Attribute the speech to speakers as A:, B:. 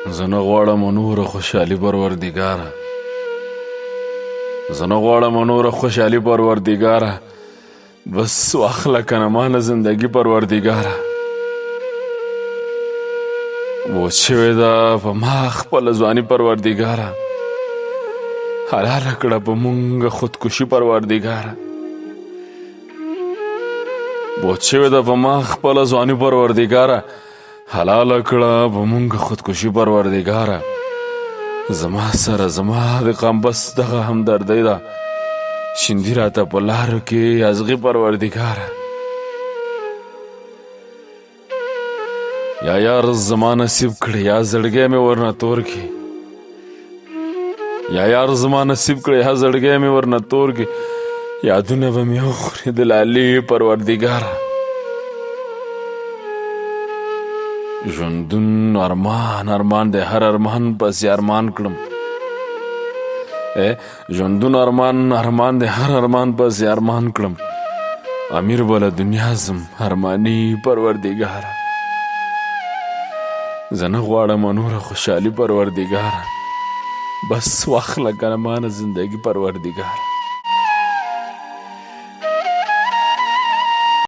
A: زه نه غواړم نوره خوشحالي پروردګاره، زه نه غواړم نوره خوشحالي پروردګاره، بس واخله کنه مانه زندگی پروردګاره. بوج شوې ده په ما خپله ځواني پروردګاره، حلاله کړه په مونږ خودکشي پروردګاره. بوج شوې ده په ما خپله ځواني پروردګاره، حلاله کړه په مونږ خودکشي پروردګاره. زما سره زما د غم بس دغه همدردۍ ده، شیندي راته په لارو کې ازغي پروردګاره. یا یار زما نصیب کړي یا زړګی مې ورنه تور کړي، یا یار زما نصیب کړي یا زړګی مې ورنه تور کړي. یادونه به مې وخوري د لالي پروردګاره. ژوندون ارمان ارمان دی هر ارمان پسې ارمان کړم، ژوندون ارمان ارمان دی هر ارمان پسې ارمان کړم. امیر بله دنیا زم ارماني پروردګاره. زه نه غواړم نوره خوشحالي پروردګاره، بس واخله کنه مانه زندگی پروردګاره.